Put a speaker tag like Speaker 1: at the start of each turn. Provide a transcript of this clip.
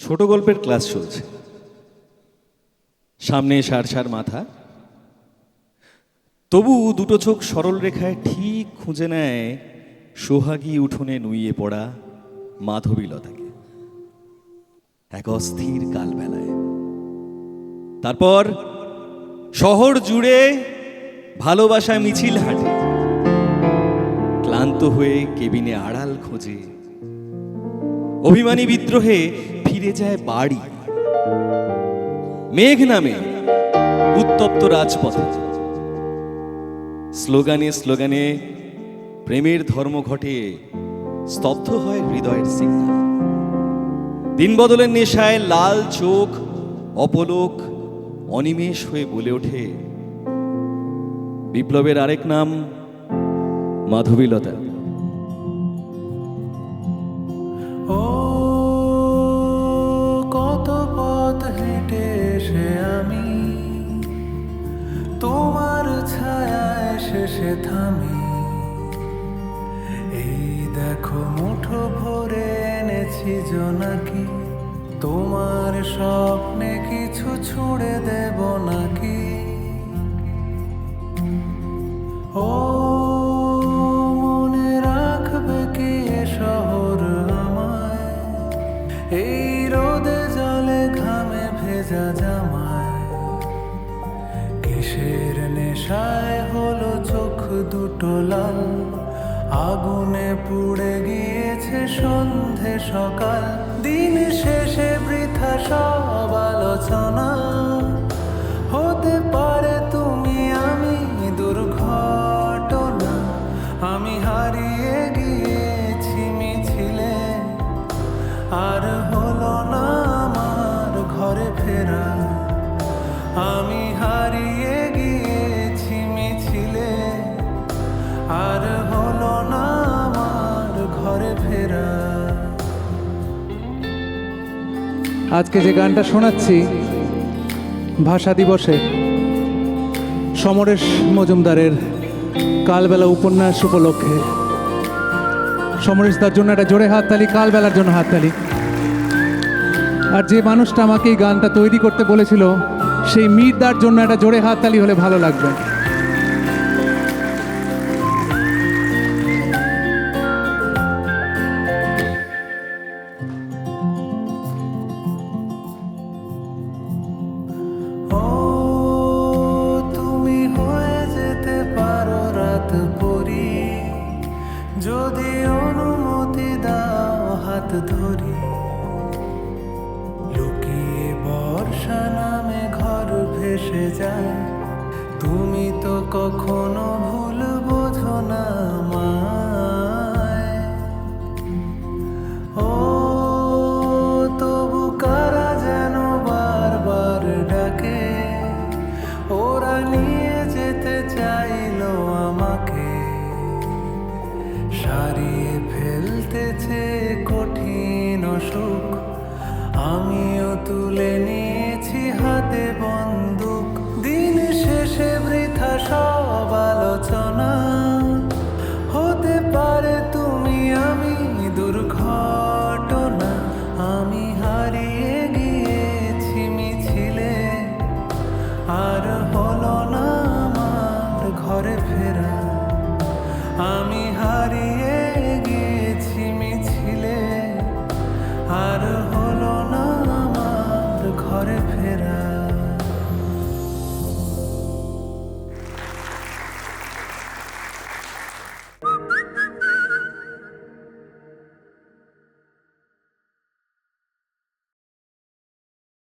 Speaker 1: ছোট গল্পের ক্লাস চলছে, সামনে সার সার মাথা, তবু দুটো চোখ সরল রেখায় ঠিক খুঁজে নেয় সোহাগী উঠোনে নুইয়ে পড়া মাধবীলতাকে এক অস্থির কালবেলায়। তারপর শহর জুড়ে ভালোবাসা মিছিল হাঁটে, ক্লান্ত হয়ে কেবিনে আড়াল খোঁজে, অভিমানী বিদ্রোহে ফিরে যায় বাড়ি। মেঘ নামে উত্তপ্ত রাজপথে, স্লোগানে স্লোগানে প্রেমের ধর্ম ঘটে, স্তব্ধ হয় হৃদয়ের সিগন্যাল। দিন বদলের নেশায় লাল চোখ অপলোক অনিমেষ হয়ে বলে ওঠে, বিপ্লবের আরেক নাম মাধবীলতা।
Speaker 2: ও কত পথ হেঁটে এসে আমি তোমার ছায়ায় শেষে থামি। এই দেখো মুঠো ভরে এনেছি জোনাকি, তোমার স্বপ্নে কিছু ছুঁড়ে দেব নাকি। ও মনে রাখবে কি এ শহর আমায়, এই রোদে জলে ঘামে ভেজা জামায়। কিসের নেশায় হলো চোখ দুটো লাল, আগুনে পুড়ে গিয়েছে সন্ধে সকাল। দিন শেষে বৃথা সব আলোচনা, হতে পারে তুমি আমি দুর্ঘটনা। আমি হারিয়ে গিয়েছি মিছিলে, আর হলো না আমার ঘরে ফেরা। আমি হারিয়ে গিয়েছি মিছিলে, আর হলো না আমার ঘরে ফেরা।
Speaker 3: আজকে যে গানটা শোনাচ্ছি ভাষা দিবসে সমরেশ মজুমদারের কালবেলা উপন্যাস উপলক্ষে, সমরেশ তার জন্য একটা জোরে হাততালি, কালবেলার জন্য হাততালি। আর যে মানুষটা আমাকে এই গানটা তৈরি করতে বলেছিল সেই মীরদার জন্য একটা জোরে হাততালি হলে ভালো লাগবে।
Speaker 2: ও তুমি হয়ে যেতে পারো রাত পরি, যদি অনুমতি দাও হাত ধরি। লুকিয়ে বর্ষা নামে ঘর ভেসে যায়, তুমি তো কখনো ভুল বোঝো না আমায়। ও তবু কারা যেন বারবার ডাকে, ওরা নিয়ে যেতে চাইলো আমাকে। সারিয়ে ফেলতেছে কঠিন অসুখ, আমিও তুলে নিয়েছি হাতে বন্দুক। দিন শেষে বৃথা সব আলোচনা, হতে পারে তুমি আমি দুর্ঘটনা। আমি হারিয়ে